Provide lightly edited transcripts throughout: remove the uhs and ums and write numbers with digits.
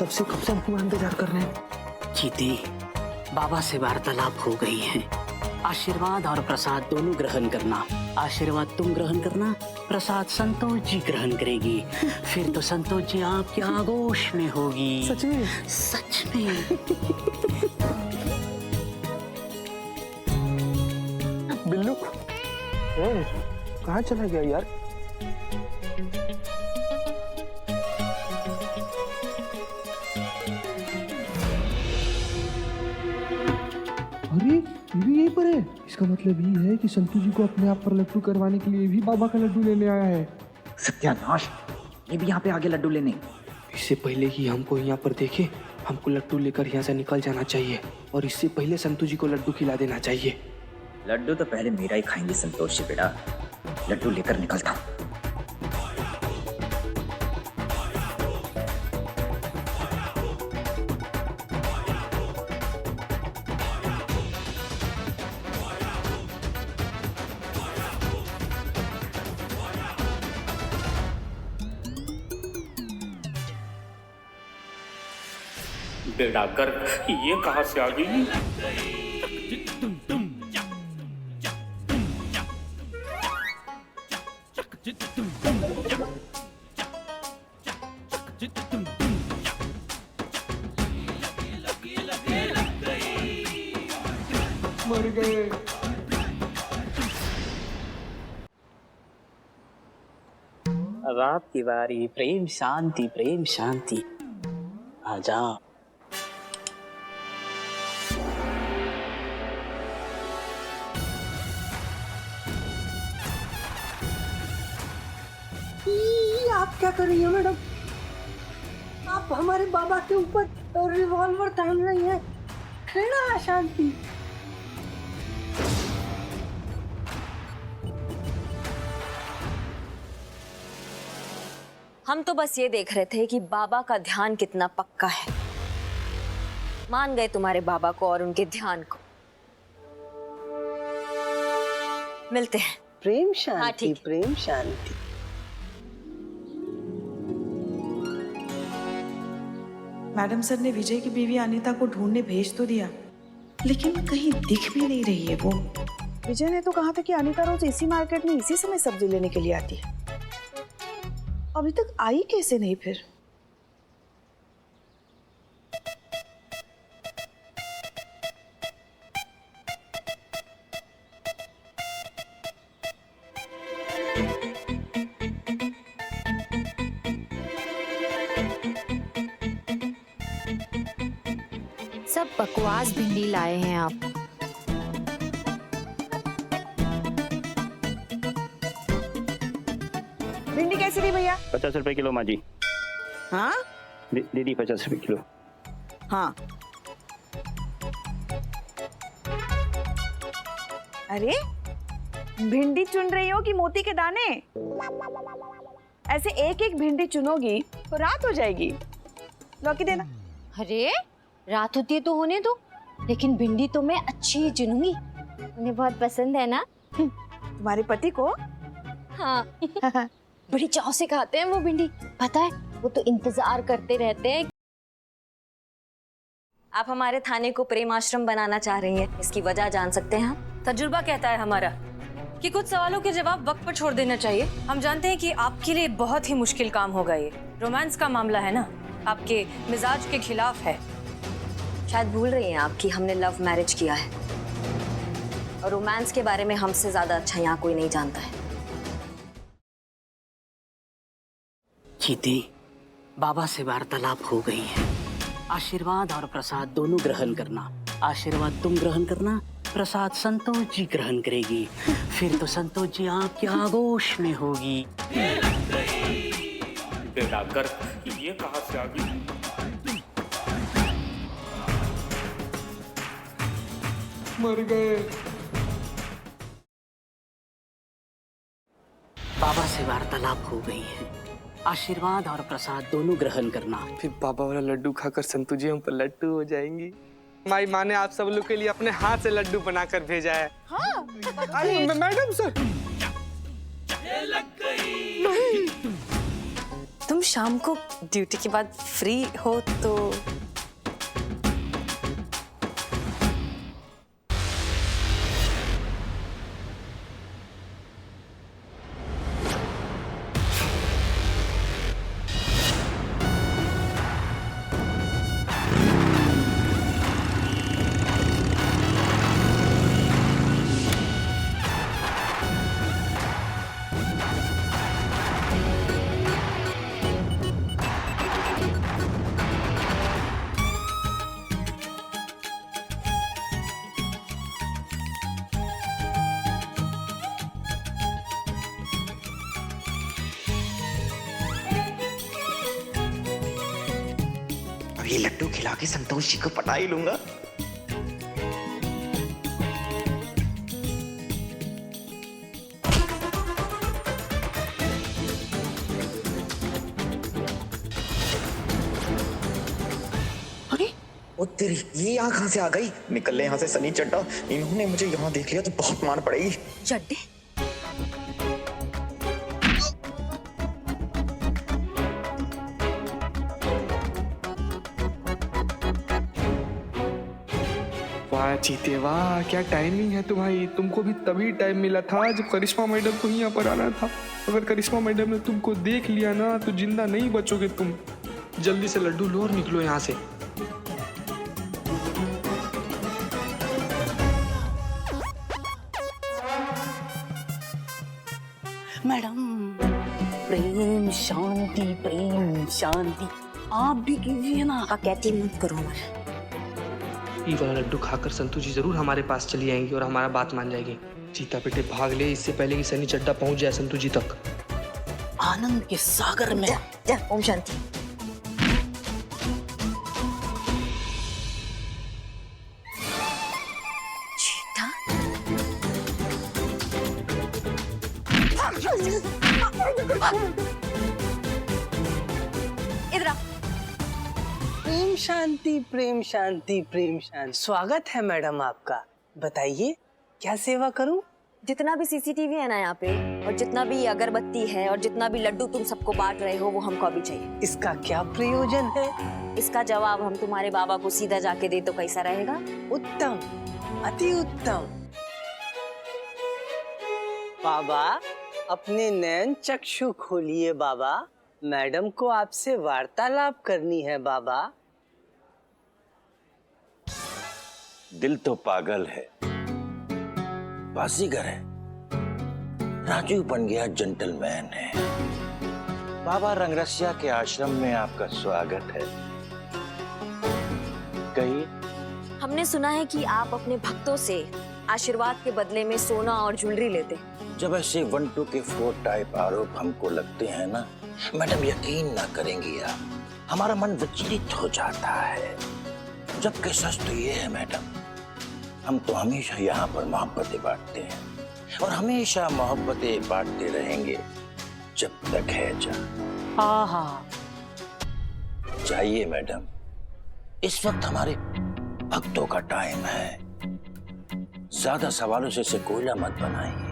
तब से कब से हमको इंतजार कर रहे हैं। चीती, बाबा से वार्तालाप हो गई है। आशीर्वाद और प्रसाद दोनों ग्रहण करना। आशीर्वाद तुम ग्रहण करना, प्रसाद संतोष जी ग्रहण करेगी। फिर तो संतोष जी आपके आगोश में होगी। सच में? सच में। बिल्लू कहाँ चला गया यार? अरे ये भी यहीं पर है। इसका मतलब ये है कि संतू जी को अपने आप पर लड्डू करवाने के लिए भी बाबा का लड्डू लेने आया है। सत्यानाश, ये भी यहाँ पे आगे लड्डू लेने। इससे पहले कि हमको यहाँ पर देखे, हमको लड्डू लेकर यहाँ से निकल जाना चाहिए और इससे पहले संतू जी को लड्डू खिला देना चाहिए। लड्डू तो पहले मेरा ही खाएंगे संतोष जी बेटा। लड्डू लेकर निकलता हूँ। बेड़ा कर, ये कहाँ से आ गई? मर गए। अब आपकी बारी। प्रेम शांति, प्रेम शांति। आ जाओ। आप क्या कर रही हो मैडम? आप हमारे बाबा के ऊपर रिवॉल्वर तान रही हैं। है ना शांति? हम तो बस ये देख रहे थे कि बाबा का ध्यान कितना पक्का है। मान गए तुम्हारे बाबा को और उनके ध्यान को। मिलते हैं। प्रेम हाँ, शांति, ठीक है। प्रेम शांति। मैडम सर ने विजय की बीवी अनीता को ढूंढने भेज तो दिया, लेकिन कहीं दिख भी नहीं रही है वो। विजय ने तो कहा था कि अनीता रोज इसी मार्केट में इसी समय सब्जी लेने के लिए आती है। अभी तक आई कैसे नहीं फिर? सब बकवास भिंडी लाए हैं आप। भिंडी कैसे दी भैया? 50 रुपए किलो माँ जी। हाँ दीदी 50 रुपए किलो। हाँ। अरे भिंडी चुन रही हो कि मोती के दाने? ऐसे एक एक भिंडी चुनोगी तो रात हो जाएगी। लौकी देना। अरे रात होती है तो होने दो, लेकिन भिंडी तो मैं अच्छी ही चुनूंगी। उन्हें बहुत पसंद है ना। तुम्हारे पति को? हाँ। बड़ी चाव से खाते हैं वो भिंडी, पता है? वो तो इंतजार करते रहते हैं। आप हमारे थाने को प्रेम आश्रम बनाना चाह रही हैं। इसकी वजह जान सकते हैं हम? तजुर्बा कहता है हमारा कि कुछ सवालों के जवाब वक्त पर छोड़ देना चाहिए। हम जानते हैं कि आपके लिए बहुत ही मुश्किल काम होगा ये। रोमांस का मामला है ना, आपके मिजाज के खिलाफ है। शायद भूल रही हैं आप कि हमने लव मैरिज किया है और रोमांस के बारे में हमसे ज्यादा अच्छा यहाँ कोई नहीं जानता है। चीती, बाबा से वार्तालाप हो गई है। आशीर्वाद और प्रसाद दोनों ग्रहण करना। आशीर्वाद तुम ग्रहण करना, प्रसाद संतोष जी ग्रहण करेगी। फिर तो संतोष जी आपके आगोश में होगी। बेड़ा कर, ये कहाँ से आ गई? मर गए। बाबा से वार्तालाप हो गई है। आशीर्वाद और प्रसाद दोनों ग्रहण करना। फिर बाबा वाला लड्डू खाकर संतू जी हम पर लड्डू हो जाएंगी। माई माँ ने आप सब लोग के लिए अपने हाथ से लड्डू बनाकर भेजा है। हाँ। अरे मैडम सर, नहीं तुम शाम को ड्यूटी के बाद फ्री हो तो ये लड्डू खिला के संतोष जी को पटा ही लूंगा। ओ तेरी, ये यहाँ कहाँ से आ गई? निकल ले यहाँ से सनी चड्डा, इन्होंने मुझे यहाँ देख लिया तो बहुत मार पड़ेगी। चड्डे? वाह चीते वाह, क्या टाइमिंग है तुम्हारी। तुमको भी तभी टाइम मिला था जब करिश्मा मैडम को यहाँ पर आना था। अगर करिश्मा मैडम ने तुमको देख लिया ना तो जिंदा नहीं बचोगे तुम। जल्दी से लड्डू लो और निकलो यहाँ से। मैडम प्रेम शांति, प्रेम शांति आप भी कीजिए ना। कहती मत करो हमारे। ये वाला लड्डू खाकर संतू जी जरूर हमारे पास चली आएंगी और हमारा बात मान जाएगी। चीता बेटे भाग ले इससे पहले कि सनी चड्डा पहुंच जाए संतू जी तक। आनंद के सागर में। जा, ओम शांति। चीता? इधर आ। प्रेम शांति, प्रेम शांति, प्रेम शांति। स्वागत है मैडम आपका। बताइए क्या सेवा करूं? जितना भी सीसीटीवी है ना यहाँ पे, और जितना भी अगरबत्ती है और जितना भी लड्डू तुम सबको बांट रहे हो वो हमको अभी चाहिए। इसका क्या प्रयोजन है? इसका जवाब हम तुम्हारे बाबा को सीधा जाके दे तो कैसा रहेगा? उत्तम, अति उत्तम। बाबा अपने नयन चक्षु खोलिए बाबा, मैडम को आपसे वार्तालाप करनी है बाबा। दिल तो पागल है, बाजीगर है, राजू बन गया जेंटलमैन है। बाबा रंगरसिया के आश्रम में आपका स्वागत है। कहिए। हमने सुना है कि आप अपने भक्तों से आशीर्वाद के बदले में सोना और ज्वेलरी लेते। जब ऐसे 1-2 टाइप आरोप हमको लगते हैं ना मैडम, यकीन ना करेंगी आप, हमारा मन विचलित हो जाता है। जबकि सच तो ये है मैडम, हम तो हमेशा यहाँ पर मोहब्बतें बांटते हैं और हमेशा मोहब्बतें बांटते रहेंगे जब तक है जान। हाँ। जाइए मैडम, इस वक्त हमारे भक्तों का टाइम है। ज्यादा सवालों से इसे कोयला मत बनाइए,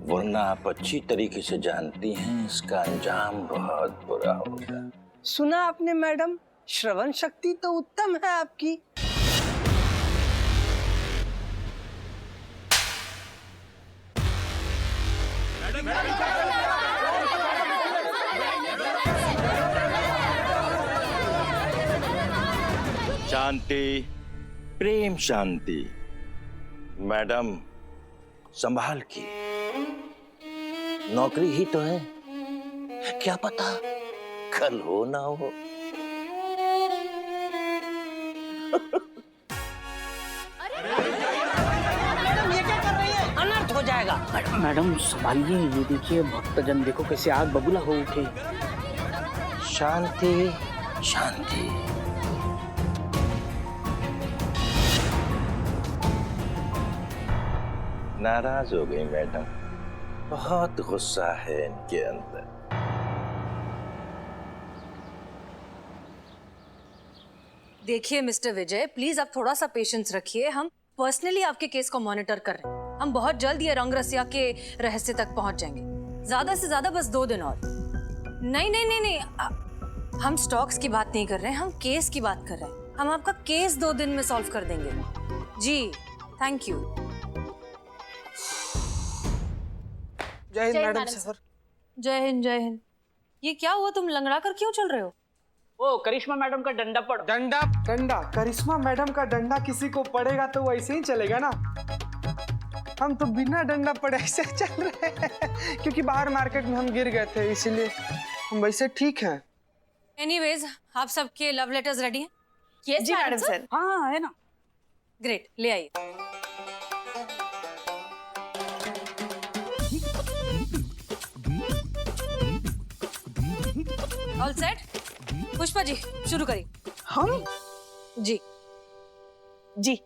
वरना आप अच्छी तरीके से जानती हैं इसका अंजाम बहुत बुरा होगा। सुना आपने मैडम, श्रवण शक्ति तो उत्तम है आपकी। शांति, प्रेम शांति। मैडम संभाल के, नौकरी ही तो है, क्या पता कल हो ना हो। अनर्थ हो जाएगा। मैडम संभालिए, ये देखिए भक्तजन देखो कैसे आग बबूला हो उठे। शांति शांति। नाराज हो गई मैडम, बहुत गुस्सा है इनके अंदर। देखिए मिस्टर विजय, प्लीज आप थोड़ा सा पेशेंस रखिए। हम पर्सनली आपके केस को मॉनिटर कर रहे हैं। हम बहुत जल्द ये रंगरसिया के रहस्य तक पहुंच जाएंगे। ज्यादा से ज्यादा बस 2 दिन और। नहीं नहीं नहीं नहीं, हम स्टॉक्स की बात नहीं कर रहे हैं, हम केस की बात कर रहे हैं। हम आपका केस 2 दिन में सॉल्व कर देंगे। जी थैंक यू। जय हिंद मैडम सर। जय हिंद जय हिंद। ये क्या हुआ, तुम लंगड़ा कर क्यों चल रहे हो? ओ करिश्मा मैडम का डंडा पड़। डंडा डंडा करिश्मा मैडम का डंडा किसी को पड़ेगा तो वैसे ही चलेगा ना। हम तो बिना डंडा पड़े ऐसे चल रहे हैं क्योंकि बाहर मार्केट में हम गिर गए थे, इसीलिए हम वैसे ठीक हैं। एनीवेज, आप सबके लव लेटर्स रेडी हैं? Yes, जी मैडम सर। हाँ है ना। ग्रेट, ले आइए। All set? पुष्पा जी शुरू करिए। हम? जी जी।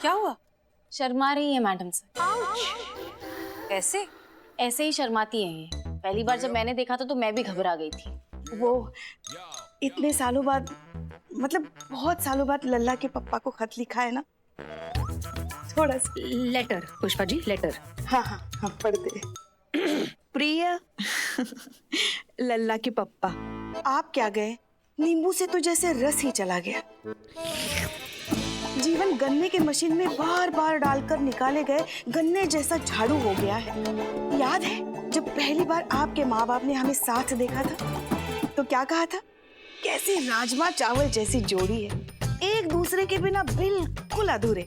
क्या हुआ? शर्मा रही है मैडम सर। ऐसे ऐसे ही शर्माती है ये। पहली बार जब मैंने देखा था तो मैं भी घबरा गई थी। वो इतने सालों बाद, मतलब बहुत सालों बाद लल्ला के पप्पा को खत लिखा है ना, थोड़ा सा। Letter Pushpa ji, letter. हाँ हाँ हाँ, पढ़ते। प्रिय लल्ला के पप्पा, आप क्या गए, नींबू से तो जैसे रस ही चला गया। जीवन गन्ने के मशीन में बार बार डालकर निकाले गए गन्ने जैसा झाड़ू हो गया है। याद है जब पहली बार आपके माँ बाप ने हमें साथ देखा था तो क्या कहा था, कैसी राजमा चावल जैसी जोड़ी है, एक दूसरे के बिना बिल्कुल अधूरे।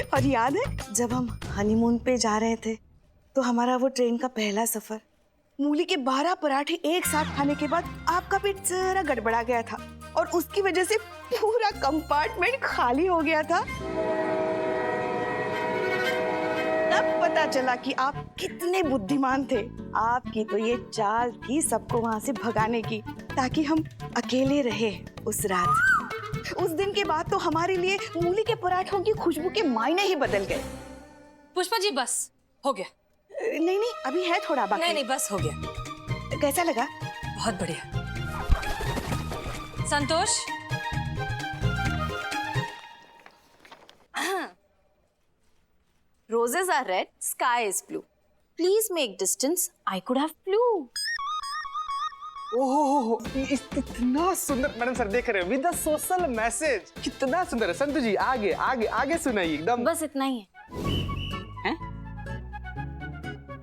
और याद है जब हम हनीमून पे जा रहे थे तो हमारा वो ट्रेन का पहला सफर, मूली के 12 पराठे एक साथ खाने के बाद आपका पेट जरा गड़बड़ा गया था और उसकी वजह से पूरा कंपार्टमेंट खाली हो गया था। तब पता चला कि आप कितने बुद्धिमान थे। आपकी तो ये चाल थी सबको वहां से भगाने की ताकि हम अकेले रहे उस रात। उस दिन के बाद तो हमारे लिए मूली के पराठों की खुशबू के मायने ही बदल गए। पुष्पा जी बस हो गया। नहीं नहीं, अभी है थोड़ा बाकी। नहीं नहीं, बस हो गया। कैसा लगा? बहुत बढ़िया। संतोष, Roses are red, sky is blue. Please make distance. I could have flew. ओहो, इतना सुंदर मैडम सर देख रहे हो, विद द सोशल मैसेज, कितना सुंदर है। संतु जी आगे आगे आगे सुनाइए एकदम। बस इतना ही है।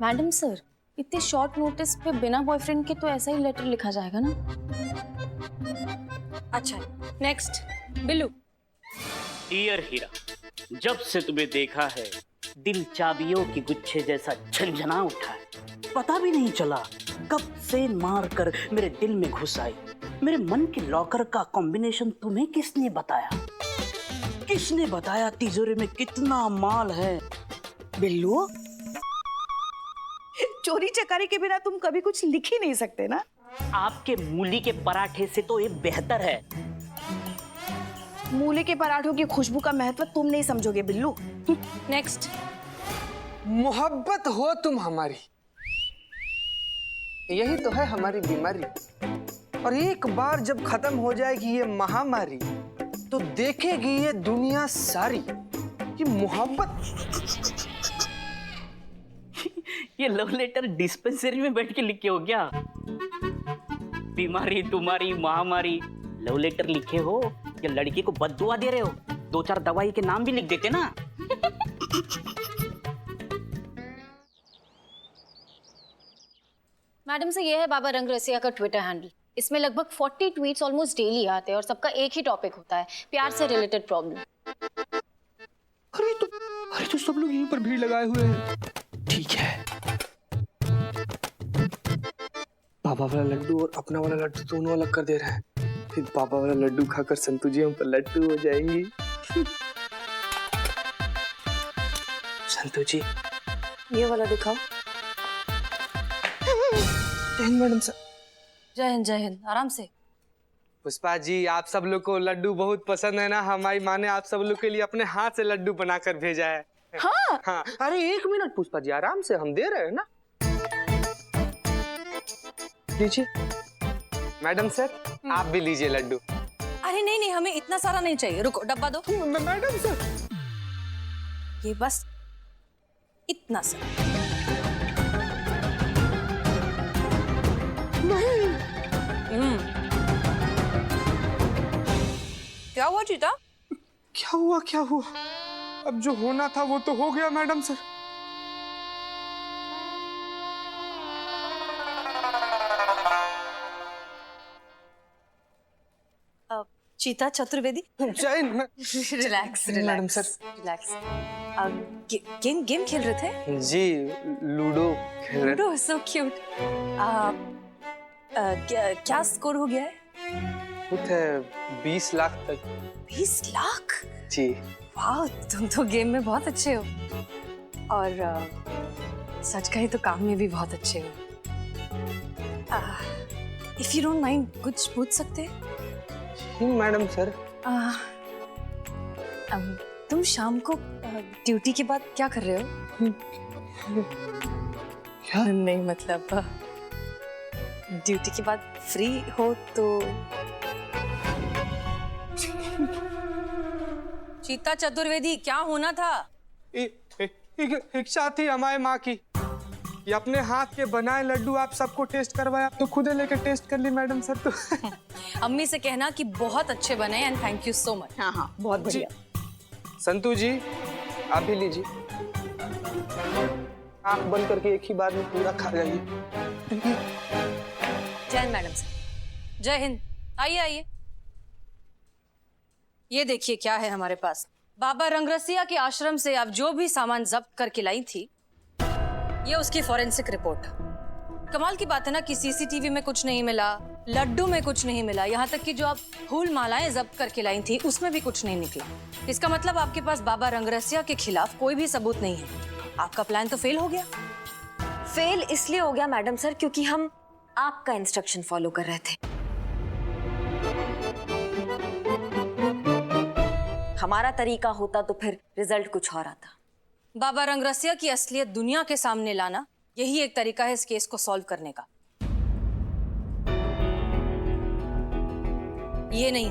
मैडम सर, इतने शॉर्ट नोटिस पे बिना बॉयफ्रेंड के तो ऐसा ही लेटर लिखा जाएगा ना? अच्छा नेक्स्ट बिल्लू। डियर हीरा, जब से तुम्हें देखा है दिल चाबियों की गुच्छे जैसा झंझना उठा है। पता भी नहीं चला कब से मार कर मेरे दिल में घुस आई। मेरे मन के लॉकर का कॉम्बिनेशन तुम्हें किसने बताया? किसने बताया तिजोरी में कितना माल है? बिल्लू, चोरी चकारी के बिना तुम कभी कुछ लिख ही नहीं सकते ना। आपके मूली के पराठे से तो ये बेहतर है। मूली के पराठों की खुशबू का महत्व तुम नहीं समझोगे बिल्लू। नेक्स्ट। मोहब्बत हो तुम हमारी, यही तो है हमारी बीमारी। और एक बार जब खत्म हो जाएगी ये महामारी तो देखेगी ये दुनिया सारी कि मोहब्बत। ये लव लेटर डिस्पेंसरी में बैठ के लिखे हो क्या? बीमारी तुम्हारी महामारी, लव लेटर लिखे हो या लड़की को बद्दुआ दे रहे हो? 2-4 दवाई के नाम भी लिख देते ना। मैडम से ये है बाबा रंग रसिया का ट्विटर हैंडल। इसमें लगभग 40 ट्वीट्स ऑलमोस्ट डेली आते हैं और सबका एक ही टॉपिक होता है, प्यार से रिलेटेड प्रॉब्लम। अरे तो सब लोग यहीं पर भीड़ लगाए हुए हैं। ठीक है, बाबा वाला लड्डू और अपना वाला लड्डू दोनों अलग कर दे रहे हैं। फिर बाबा वाला लड्डू खाकर संतु जी हम पर लड्डू हो जाएंगी। संतु जी ये वाला दिखाओ। Madam sir. जय हिंद, आराम से। पुष्पा जी, आप सब लोग को लड्डू बहुत पसंद है ना। हमारी माँ ने आप सब लोग के लिए अपने हाथ से लड्डू बनाकर भेजा है। हाँ हाँ, अरे 1 मिनट पुष्पा जी, आराम से, हम दे रहे हैं ना। लीजिए मैडम सर आप भी लीजिए लड्डू। अरे नहीं नहीं, हमें इतना सारा नहीं चाहिए, रुको डब्बा दो। मैडम सर ये बस इतना सा। क्या हुआ चीता? क्या हुआ? अब जो होना था वो तो हो गया मैडम सर। चीता चतुर्वेदी जय relax madam relax sir. Relax. Game खेल रहे थे? जी लूडो खेल रहे लूडो, सो क्यूट। क्या स्कोर हो गया है? थे 20 लाख तक। 20 लाख? जी वाह, तुम तो गेम में बहुत अच्छे हो और सच कहे तो काम में भी बहुत अच्छे हो। इफ यू डोंट माइंड कुछ पूछ सकते हैं? Madam sir. तुम शाम को ड्यूटी के बाद क्या कर रहे हो? क्या? नहीं मतलब ड्यूटी के बाद फ्री हो तो। चीता चतुर्वेदी क्या होना था? इच्छा थी हमारे माँ की ये अपने हाथ के बनाए लड्डू आप सबको टेस्ट करवाए, आप तो खुद लेके टेस्ट कर ली मैडम सर। तो अम्मी से कहना कि बहुत अच्छे बने and thank you so much. हाँ हाँ बहुत बढ़िया। संतू जी आप भी लीजिए, आंख बंद करके एक ही बार में पूरा खा जाइए। जय हिंद मैडम सर। जय हिंद। आइए आइए, ये देखिए क्या है हमारे पास। बाबा रंगरसिया के आश्रम से आप जो भी सामान जब्त करके लाई थी, ये उसकी फॉरेंसिक रिपोर्ट। कमाल की बात है ना कि सीसीटीवी में कुछ नहीं मिला, लड्डू में कुछ नहीं मिला, यहाँ तक कि जो आप फूल मालाएं जब्त करके लाई थी उसमें भी कुछ नहीं निकला। इसका मतलब आपके पास बाबा रंगरसिया के खिलाफ कोई भी सबूत नहीं है। आपका प्लान तो फेल हो गया। फेल इसलिए हो गया मैडम सर क्योंकि हम आपका इंस्ट्रक्शन फॉलो कर रहे थे। हमारा तरीका होता तो फिर रिजल्ट कुछ और आता। बाबा रंगरसिया की असलियत दुनिया के सामने लाना, यही एक तरीका है इस केस को सॉल्व करने का। ये नहीं।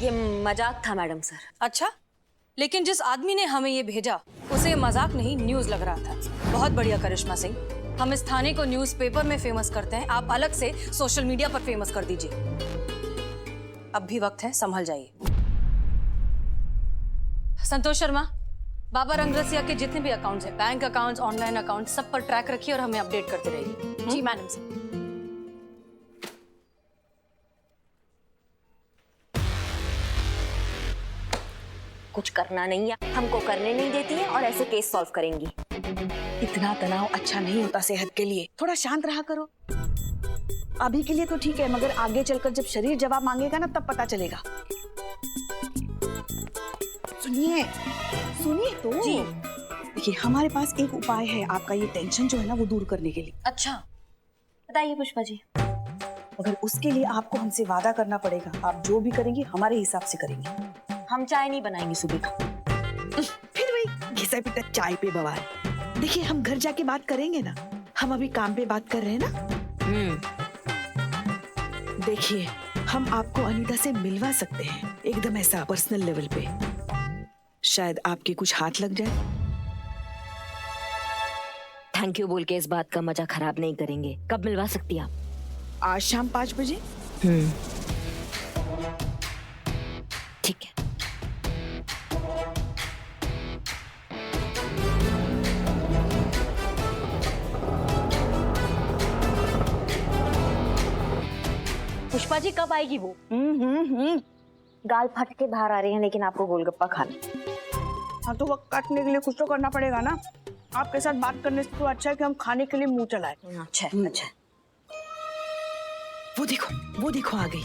ये मजाक था मैडम सर। अच्छा, लेकिन जिस आदमी ने हमें ये भेजा उसे ये मजाक नहीं न्यूज लग रहा था। बहुत बढ़िया करिश्मा सिंह, हम इस थाने को न्यूज़पेपर में फेमस करते हैं, आप अलग से सोशल मीडिया पर फेमस कर दीजिए। अब भी वक्त है, संभल जाइए। संतोष शर्मा, बाबा रंगरसिया के जितने भी अकाउंट्स हैं, बैंक अकाउंट्स, ऑनलाइन अकाउंट्स, सब पर ट्रैक रखिए और हमें अपडेट करते रहिए। जी मैडम सर। कुछ करना नहीं है, हमको करने नहीं देती है और ऐसे केस सॉल्व करेंगी। इतना तनाव अच्छा नहीं होता सेहत के लिए, थोड़ा शांत रहा करो। अभी के लिए तो ठीक है, मगर आगे चलकर जब शरीर जवाब मांगेगा ना तब पता चलेगा। सुनिए सुनिए तो। जी। देखिए हमारे पास एक उपाय है आपका ये टेंशन जो है ना वो दूर करने के लिए। अच्छा बताइए पुष्पा जी। मगर उसके लिए आपको हमसे वादा करना पड़ेगा, आप जो भी करेंगी हमारे हिसाब से करेंगी। हम चाय नहीं बनाएंगे सुबह का। फिर वही घिसा पिटा चाय पे बवाल। देखिए हम घर जाके बात करेंगे ना, हम अभी काम पे बात कर रहे हैं ना। देखिए हम आपको अनीता से मिलवा सकते हैं, एकदम ऐसा पर्सनल लेवल पे। शायद आपके कुछ हाथ लग जाए। थैंक यू बोल के इस बात का मजा खराब नहीं करेंगे। कब मिलवा सकती आप? आज शाम 5 बजे। ठीक है। पुष्पा जी कब आएगी वो? गाल फट के बाहर आ रही हैं, लेकिन आपको गोलगप्पा खाना। हाँ तो वक्त काटने के लिए कुछ तो करना पड़ेगा ना। आपके साथ बात करने से तो अच्छा है कि हम खाने के लिए मुंह चलाए। अच्छा अच्छा। वो देखो आ गई।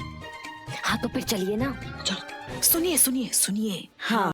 हाँ तो फिर चलिए ना। चलो सुनिए सुनिए सुनिए। हाँ